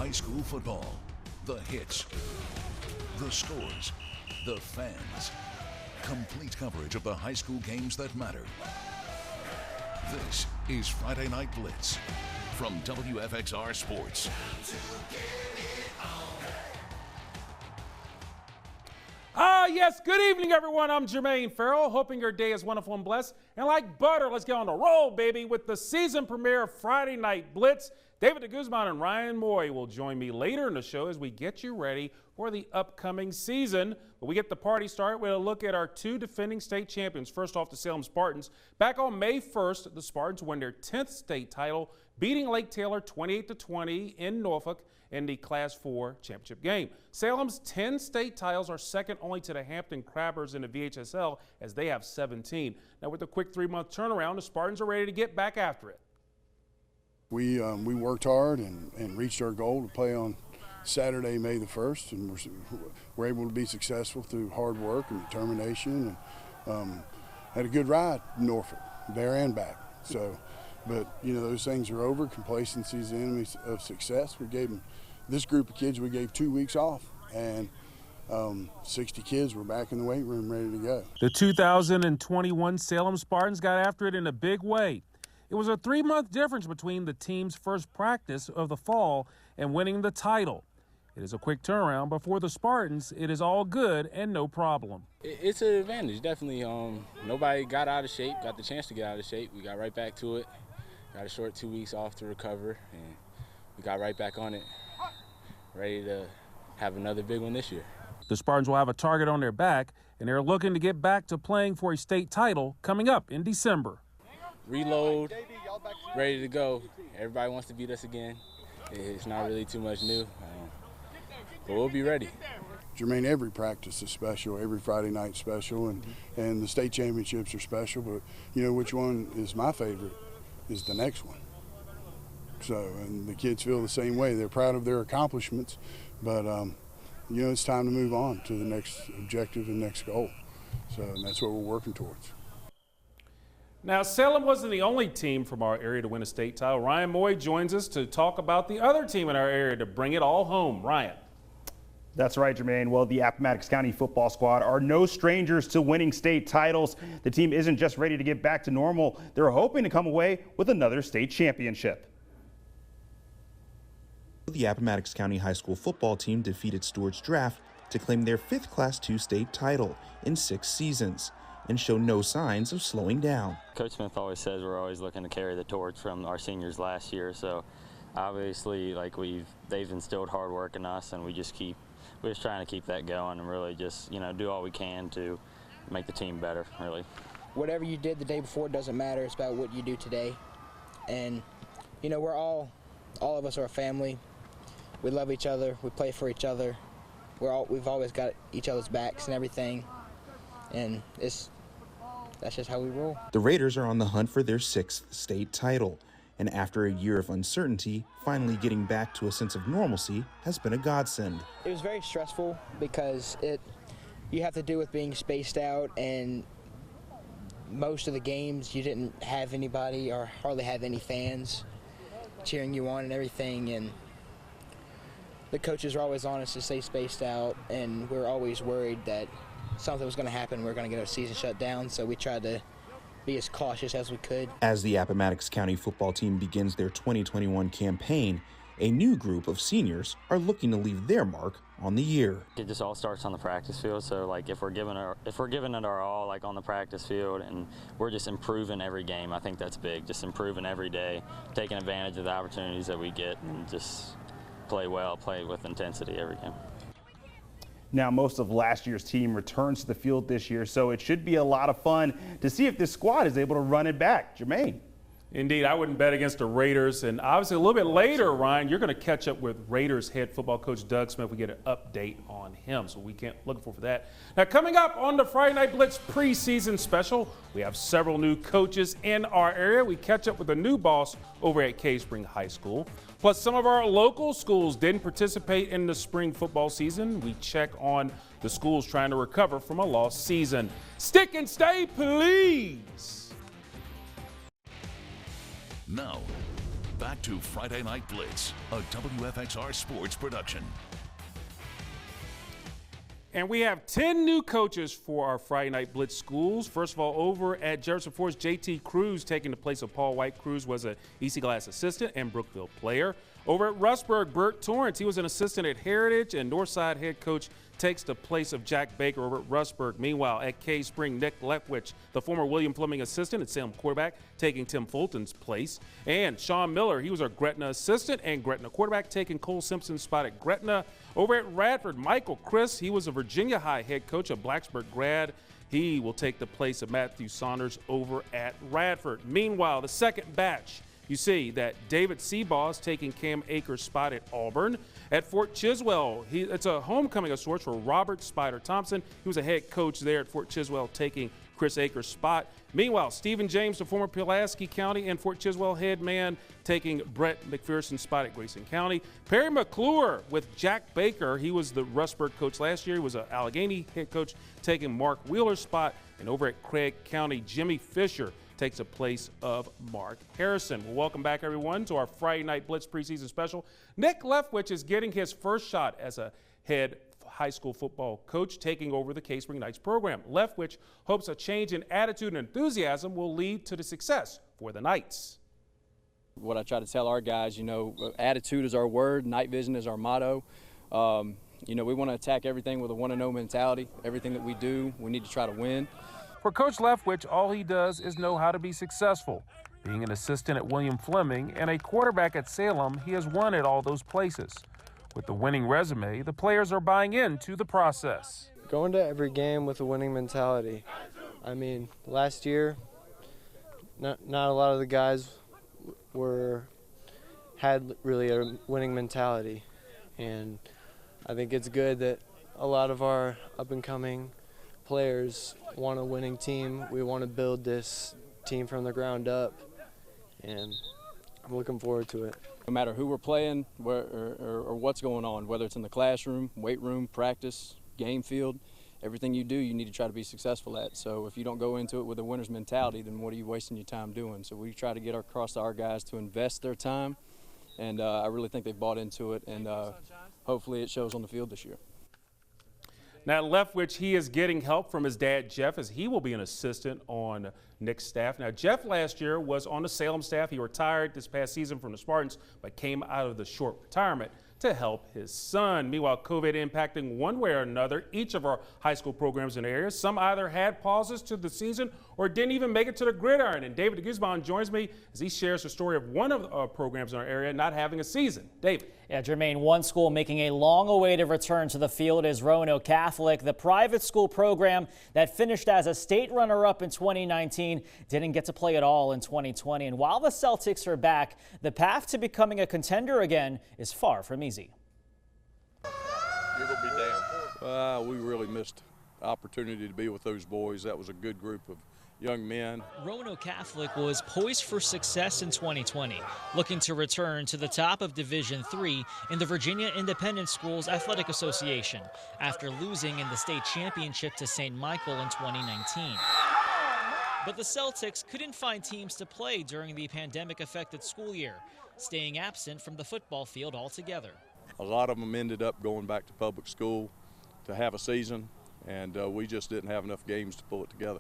high school football. The hits, the scores, the fans. Complete coverage of the high school games that matter. This is Friday Night Blitz from WFXR Sports. Yes, good evening, everyone. I'm Jermaine Farrell, hoping your day is wonderful and blessed. And like butter, let's get on the roll, baby, with the season premiere of Friday Night Blitz. David de Guzman and Ryan Moy will join me later in the show as we get you ready for the upcoming season. But we get the party started with a look at our two defending state champions. First off, the Salem Spartans. Back on May 1st, the Spartans won their 10th state title, beating Lake Taylor 28-20 in Norfolk in the Class 4 championship game. Salem's 10 state titles are second only to the Hampton Crabbers in the VHSL, as they have 17. Now, with a quick 3-month turnaround, the Spartans are ready to get back after it. We worked hard and reached our goal to play on Saturday, May the 1st, and we're able to be successful through hard work and determination, and had a good ride in Norfolk, there and back. So, but you know, those things are over. Complacency is the enemy of success. We gave them, this group of kids, we gave 2 weeks off, and 60 kids were back in the weight room ready to go. The 2021 Salem Spartans got after it in a big way. It was a 3-month difference between the team's first practice of the fall and winning the title. It is a quick turnaround, but for the Spartans, it is all good and no problem. It's an advantage, definitely. Nobody got out of shape, got the chance to get out of shape. We got right back to it. Got a short 2 weeks off to recover, and we got right back on it, ready to have another big one this year. The Spartans will have a target on their back, and they're looking to get back to playing for a state title coming up in December. Reload, ready to go. Everybody wants to beat us again. It's not really too much new, but we'll be ready. Jermaine, every practice is special, every Friday night special, and the state championships are special, but you know which one is my favorite is the next one. So, and the kids feel the same way. They're proud of their accomplishments, but you know, it's time to move on to the next objective and next goal. So, and that's what we're working towards. Now, Salem wasn't the only team from our area to win a state title. Ryan Moy joins us to talk about the other team in our area to bring it all home. Ryan. That's right, Jermaine. Well, the Appomattox County football squad are no strangers to winning state titles. The team isn't just ready to get back to normal. They're hoping to come away with another state championship. The Appomattox County high school football team defeated Stewart's Draft to claim their 5th Class II state title in 6 seasons and show no signs of slowing down. Coach Smith always says we're always looking to carry the torch from our seniors last year, so obviously they've instilled hard work in us, and we're just trying to keep that going and really just, you know, do all we can to make the team better, really. Whatever you did the day before doesn't matter. It's about what you do today. And, you know, we're all of us are a family. We love each other. We play for each other. We've always got each other's backs and everything. And that's just how we roll. The Raiders are on the hunt for their 6th state title, and after a year of uncertainty, finally getting back to a sense of normalcy has been a godsend. It was very stressful because you have to do with being spaced out, and most of the games you didn't have anybody or hardly have any fans cheering you on and everything, and the coaches were always on us to stay spaced out, and we were always worried that something was going to happen. We were going to get our season shut down, so we tried to be as cautious as we could. As the Appomattox County football team begins their 2021 campaign, a new group of seniors are looking to leave their mark on the year. It just all starts on the practice field, so like if we're giving it our all, like on the practice field, and we're just improving every game, I think that's big. Just improving every day, taking advantage of the opportunities that we get, and just play well, play with intensity every game. Now, most of last year's team returns to the field this year, so it should be a lot of fun to see if this squad is able to run it back. Jermaine. Indeed, I wouldn't bet against the Raiders. And obviously a little bit later, Ryan, you're going to catch up with Raiders head football coach Doug Smith. We get an update on him, so we can't look for that. Now, coming up on the Friday Night Blitz preseason special, we have several new coaches in our area. We catch up with a new boss over at Cave Spring High School. Plus, some of our local schools didn't participate in the spring football season. We check on the schools trying to recover from a lost season. Stick and stay, please. Now, back to Friday Night Blitz, a WFXR sports production. And we have 10 new coaches for our Friday Night Blitz schools. First of all, over at Jefferson Forest, J.T. Cruz taking the place of Paul White. Cruz was an EC Glass assistant and Brookville player. Over at Rustburg, Bert Torrance, he was an assistant at Heritage, and Northside head coach takes the place of Jack Baker over at Rustburg. Meanwhile, at Cave Spring, Nick Lepwich, the former William Fleming assistant at Salem quarterback, taking Tim Fulton's place. And Sean Miller, he was a Gretna assistant and Gretna quarterback, taking Cole Simpson's spot at Gretna. Over at Radford, Michael Chris, he was a Virginia High head coach, a Blacksburg grad. He will take the place of Matthew Saunders over at Radford. Meanwhile, the second batch, you see that David Seabaugh taking Cam Akers' spot at Auburn. At Fort Chiswell, it's a homecoming of sorts for Robert Spider Thompson. He was a head coach there at Fort Chiswell, taking Chris Akers' spot. Meanwhile, Stephen James, the former Pulaski County and Fort Chiswell head man, taking Brett McPherson's spot at Grayson County. Perry McClure with Jack Baker. He was the Rustburg coach last year. He was an Allegheny head coach, taking Mark Wheeler's spot. And over at Craig County, Jimmy Fisher takes the place of Mark Harrison. Well, welcome back, everyone, to our Friday Night Blitz preseason special. Nick Lepwich is getting his first shot as a head high school football coach, taking over the Cave Spring Knights program. Lepwich hopes a change in attitude and enthusiasm will lead to the success for the Knights. What I try to tell our guys, attitude is our word, night vision is our motto. We want to attack everything with a want-to-know mentality. Everything that we do, we need to try to win. For Coach Lepwich, all he does is know how to be successful. Being an assistant at William Fleming and a quarterback at Salem, he has won at all those places. With the winning resume, the players are buying into the process. Going to every game with a winning mentality. I mean, last year, not a lot of the guys had really a winning mentality. And I think it's good that a lot of our up-and-coming players want a winning team. We want to build this team from the ground up, and I'm looking forward to it. No matter who we're playing or what's going on, whether it's in the classroom, weight room, practice, game field, everything you do, you need to try to be successful at. So if you don't go into it with a winner's mentality, then what are you wasting your time doing? So we try to get across to our guys to invest their time, and I really think they've bought into it, and hopefully it shows on the field this year. Now, Lepwich, he is getting help from his dad, Jeff, as he will be an assistant on Nick's staff. Now, Jeff last year was on the Salem staff. He retired this past season from the Spartans, but came out of the short retirement to help his son. Meanwhile, COVID impacting one way or another each of our high school programs in the area. Some either had pauses to the season or didn't even make it to the gridiron. And David de Guzman joins me as he shares the story of one of our programs in our area not having a season. David. Yeah, Jermaine, one school making a long-awaited return to the field is Roanoke Catholic. The private school program that finished as a state runner-up in 2019 didn't get to play at all in 2020. And while the Celtics are back, the path to becoming a contender again is far from easy. You're going to be down. We really missed the opportunity to be with those boys. That was a good group of young men. Roanoke Catholic was poised for success in 2020, looking to return to the top of Division III in the Virginia Independent Schools Athletic Association after losing in the state championship to St. Michael in 2019. But the Celtics couldn't find teams to play during the pandemic-affected school year, staying absent from the football field altogether. A lot of them ended up going back to public school to have a season, and we just didn't have enough games to pull it together.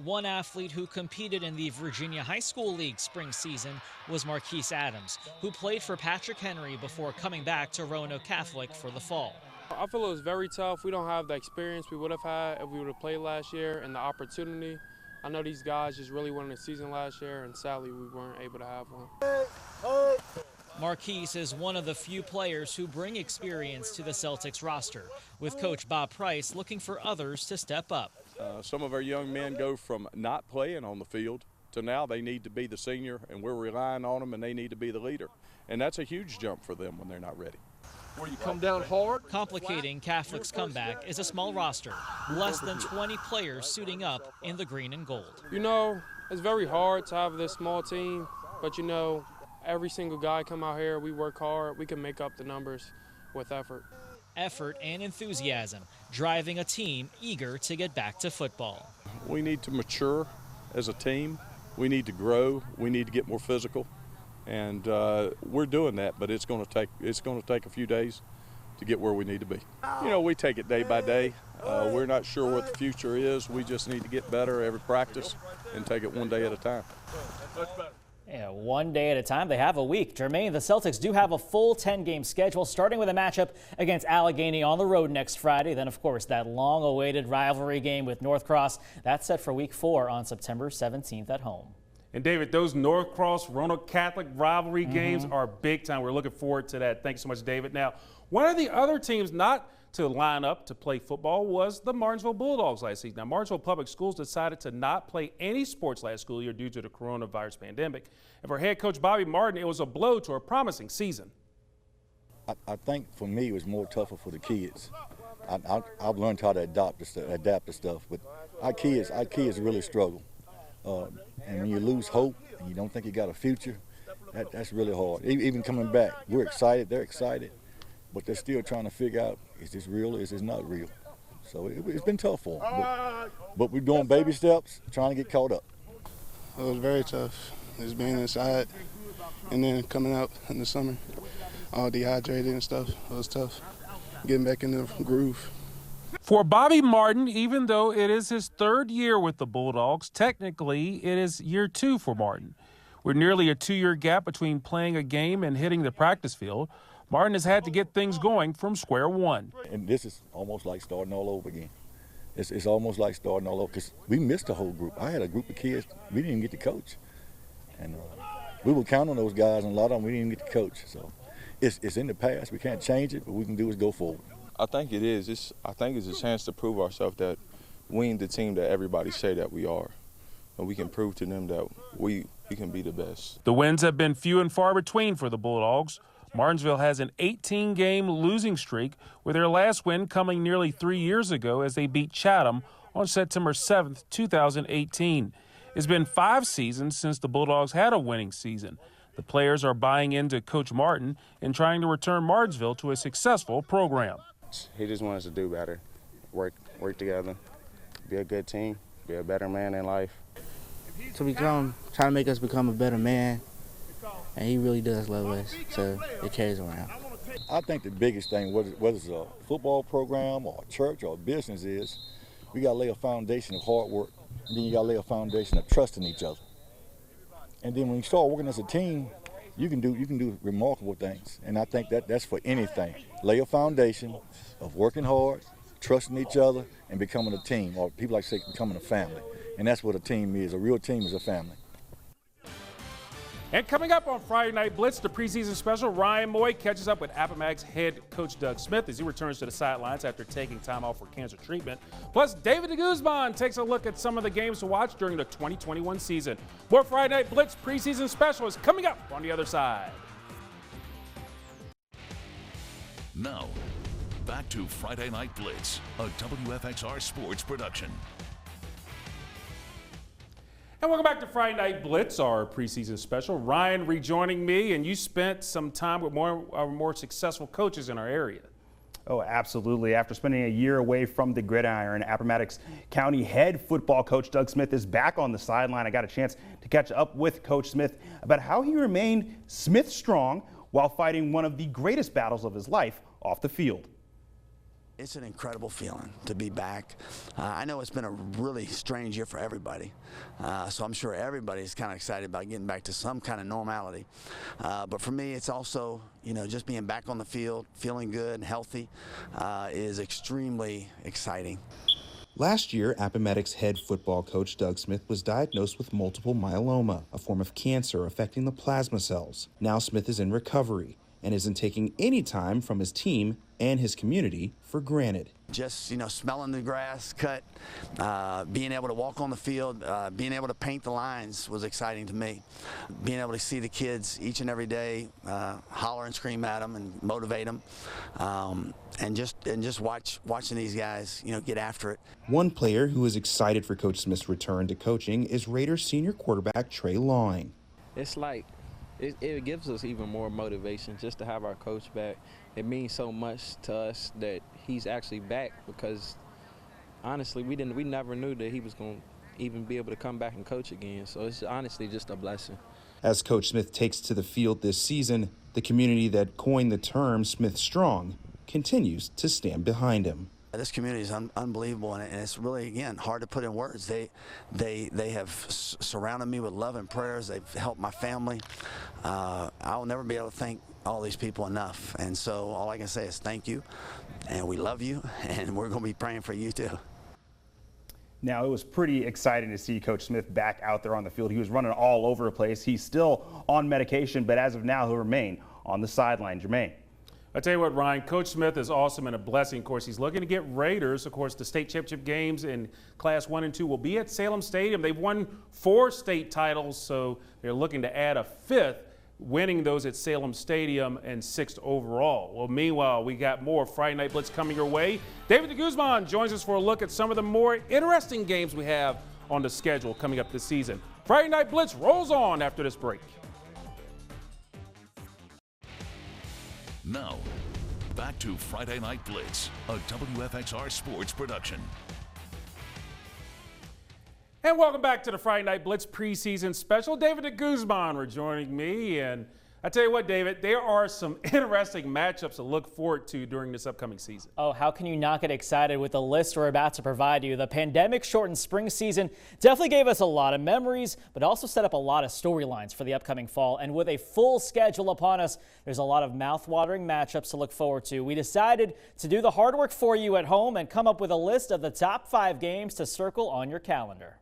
One athlete who competed in the Virginia High School League spring season was Marquise Adams, who played for Patrick Henry before coming back to Roanoke Catholic for the fall. I feel it was very tough. We don't have the experience we would have had if we would have played last year and the opportunity. I know these guys just really wanted a season last year, and sadly we weren't able to have one. Marquise is one of the few players who bring experience to the Celtics roster, with Coach Bob Price looking for others to step up. Some of our young men go from not playing on the field to now they need to be the senior, and we're relying on them, and they need to be the leader. And that's a huge jump for them when they're not ready. Where you come down hard. Complicating Catholic's comeback is a small roster, less than 20 players suiting up in the green and gold. It's very hard to have this small team, but every single guy come out here, we work hard, we can make up the numbers with effort. Effort and enthusiasm, driving a team eager to get back to football. We need to mature as a team. We need to grow. We need to get more physical. and we're doing that. But it's going to take a few days to get where we need to be. You know, we take it day by day. We're not sure what the future is. We just need to get better every practice and take it one day at a time. Yeah, one day at a time. They have a week. Jermaine, the Celtics do have a full 10-game schedule, starting with a matchup against Allegheny on the road next Friday. Then, of course, that long-awaited rivalry game with North Cross. That's set for Week 4 on September 17th at home. And, David, those North Cross Roanoke Catholic rivalry games are big time. We're looking forward to that. Thanks so much, David. Now, one of the other teams not to line up to play football was the Martinsville Bulldogs last season. Now, Martinsville Public Schools decided to not play any sports last school year due to the coronavirus pandemic. And for head coach Bobby Martin, it was a blow to a promising season. I think for me it was more tougher for the kids. I've learned how to adapt to stuff, but our kids really struggle. And when you lose hope and you don't think you got a future, that's really hard. Even coming back, we're excited, they're excited, but they're still trying to figure out, is this real or is this not real? So it's been tough for them. But we're doing baby steps, trying to get caught up. It was very tough. Just being inside and then coming out in the summer, all dehydrated and stuff. It was tough. Getting back in the groove. For Bobby Martin, even though it is his third year with the Bulldogs, technically it is year 2 for Martin. With nearly a 2-year gap between playing a game and hitting the practice field, Martin has had to get things going from square one. And this is almost like starting all over again. It's almost like starting all over because we missed the whole group. I had a group of kids we didn't even get to coach. And we would count on those guys, and a lot of them we didn't even get to coach. So it's in the past. We can't change it, but what we can do is go forward. I think it is. I think it's a chance to prove ourselves that we ain't the team that everybody say that we are. And we can prove to them that we can be the best. The wins have been few and far between for the Bulldogs. Martinsville has an 18-game losing streak, with their last win coming nearly 3 years ago as they beat Chatham on September 7th, 2018. It's been 5 seasons since the Bulldogs had a winning season. The players are buying into Coach Martin and trying to return Martinsville to a successful program. He just wants us to do better, work together, be a good team, be a better man in life. Trying to make us become a better man, and he really does love us, so it carries around. I think the biggest thing, whether it's a football program or a church or a business, is we got to lay a foundation of hard work, and then you got to lay a foundation of trusting each other. And then when you start working as a team, you can do remarkable things. And I think that's for anything. Lay a foundation of working hard, trusting each other, and becoming a team, or people like to say becoming a family. And that's what a team is. A real team is a family. And coming up on Friday Night Blitz, the preseason special, Ryan Moy catches up with Appomattox head coach Doug Smith as he returns to the sidelines after taking time off for cancer treatment. Plus, David de Guzman takes a look at some of the games to watch during the 2021 season. More Friday Night Blitz preseason special is coming up on the other side. Now, back to Friday Night Blitz, a WFXR sports production. And welcome back to Friday Night Blitz, our preseason special. Ryan rejoining me, and you spent some time with more successful coaches in our area. Oh, absolutely. After spending a year away from the gridiron, Appomattox County head football coach Doug Smith is back on the sideline. I got a chance to catch up with Coach Smith about how he remained Smith strong while fighting one of the greatest battles of his life off the field. It's an incredible feeling to be back. I know it's been a really strange year for everybody, so I'm sure everybody's kind of excited about getting back to some kind of normality. But for me, it's also, just being back on the field, feeling good and healthy is extremely exciting. Last year, Appomattox head football coach Doug Smith was diagnosed with multiple myeloma, a form of cancer affecting the plasma cells. Now Smith is in recovery and isn't taking any time from his team and his community for granted. Just, smelling the grass cut, being able to walk on the field, being able to paint the lines was exciting to me. Being able to see the kids each and every day, holler and scream at them and motivate them, and just watching these guys, get after it. One player who is excited for Coach Smith's return to coaching is Raiders senior quarterback Trey Lawing. It's like, it gives us even more motivation just to have our coach back. It means so much to us that he's actually back, because honestly, we never knew that he was going to even be able to come back and coach again. So it's honestly just a blessing. As Coach Smith takes to the field this season, the community that coined the term Smith Strong continues to stand behind him. This community is unbelievable, and it's really, again, hard to put in words. They have surrounded me with love and prayers. They've helped my family. I'll never be able to thank all these people enough. And so all I can say is thank you, and we love you, and we're going to be praying for you too. Now, it was pretty exciting to see Coach Smith back out there on the field. He was running all over the place. He's still on medication, but as of now, he'll remain on the sideline. Jermaine. I tell you what, Ryan, Coach Smith is awesome and a blessing. Of course, he's looking to get Raiders. Of course, the state championship games in Class 1 and 2 will be at Salem Stadium. They've won 4 state titles, so they're looking to add a 5th, winning those at Salem Stadium and 6th overall. Well, meanwhile, we got more Friday Night Blitz coming your way. David de Guzman joins us for a look at some of the more interesting games we have on the schedule coming up this season. Friday Night Blitz rolls on after this break. Now, back to Friday Night Blitz, a WFXR sports production. And welcome back to the Friday Night Blitz preseason special. David de Guzman rejoining me. And I tell you what, David, there are some interesting matchups to look forward to during this upcoming season. Oh, how can you not get excited with the list we're about to provide you? The pandemic-shortened spring season definitely gave us a lot of memories, but also set up a lot of storylines for the upcoming fall. And with a full schedule upon us, there's a lot of mouth-watering matchups to look forward to. We decided to do the hard work for you at home and come up with a list of the top 5 games to circle on your calendar.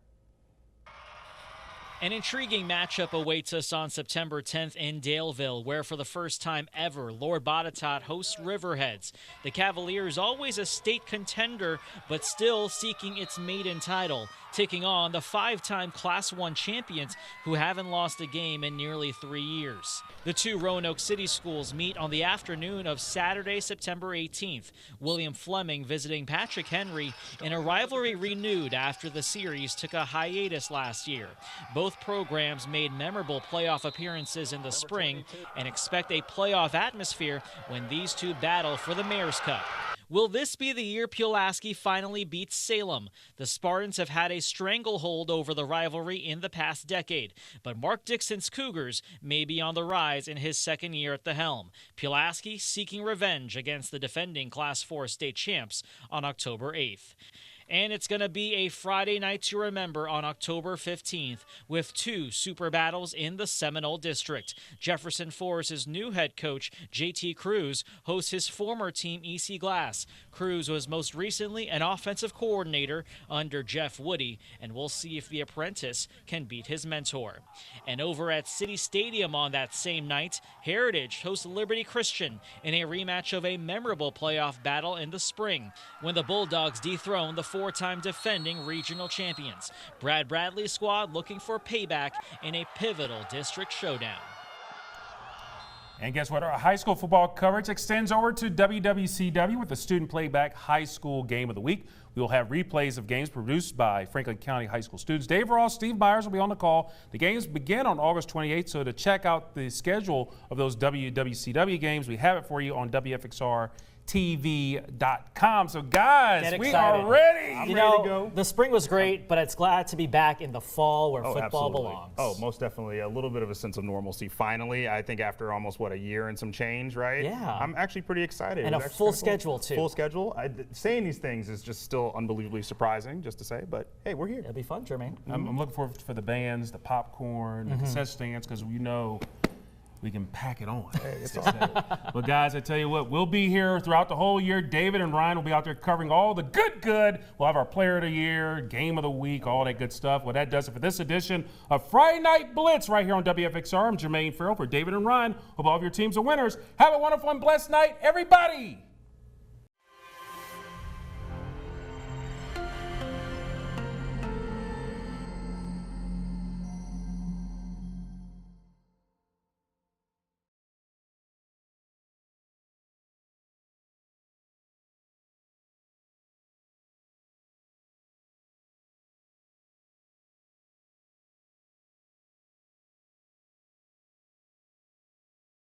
An intriguing matchup awaits us on September 10th in Daleville, where for the first time ever, Lord Botetourt hosts Riverheads. The Cavaliers, always a state contender, but still seeking its maiden title, taking on the 5-time Class 1 champions who haven't lost a game in nearly 3 years. The 2 Roanoke City schools meet on the afternoon of Saturday, September 18th. William Fleming visiting Patrick Henry in a rivalry renewed after the series took a hiatus last year. Both programs made memorable playoff appearances in the spring and expect a playoff atmosphere when these two battle for the Mayor's Cup. Will this be the year Pulaski finally beats Salem? The Spartans have had a stranglehold over the rivalry in the past decade, but Mark Dixon's Cougars may be on the rise in his second year at the helm. Pulaski seeking revenge against the defending Class 4 state champs on October 8th. And it's going to be a Friday night to remember on October 15th with 2 super battles in the Seminole District. Jefferson Forest's new head coach, JT Cruz, hosts his former team, EC Glass. Cruz was most recently an offensive coordinator under Jeff Woody, and we'll see if the apprentice can beat his mentor. And over at City Stadium on that same night, Heritage hosts Liberty Christian in a rematch of a memorable playoff battle in the spring when the Bulldogs dethroned the 4-time defending regional champions. Brad Bradley's squad looking for payback in a pivotal district showdown. And guess what? Our high school football coverage extends over to WWCW with the Student Playback High School Game of the Week. We will have replays of games produced by Franklin County High School students. Dave Ross, Steve Myers will be on the call. The games begin on August 28th, so to check out the schedule of those WWCW games, we have it for you on WFXR TV.com. So guys, we are ready. I'm ready to go. The spring was great, but it's glad to be back in the fall where football absolutely belongs. Oh, most definitely. A little bit of a sense of normalcy. Finally, I think after almost, a year and some change, right? Yeah. I'm actually pretty excited. And a full schedule, too. Full schedule. Saying these things is just still unbelievably surprising, just to say, but hey, we're here. It'll be fun, Jermaine. I'm looking forward for the bands, the popcorn, the cassette stands, because we know we can pack it on. Hey, it's all But guys, I tell you what, we'll be here throughout the whole year. David and Ryan will be out there covering all the good. We'll have our player of the year, game of the week, all that good stuff. Well, that does it for this edition of Friday Night Blitz right here on WFXR. I'm Jermaine Farrell for David and Ryan. Hope all of your teams are winners. Have a wonderful and blessed night, everybody.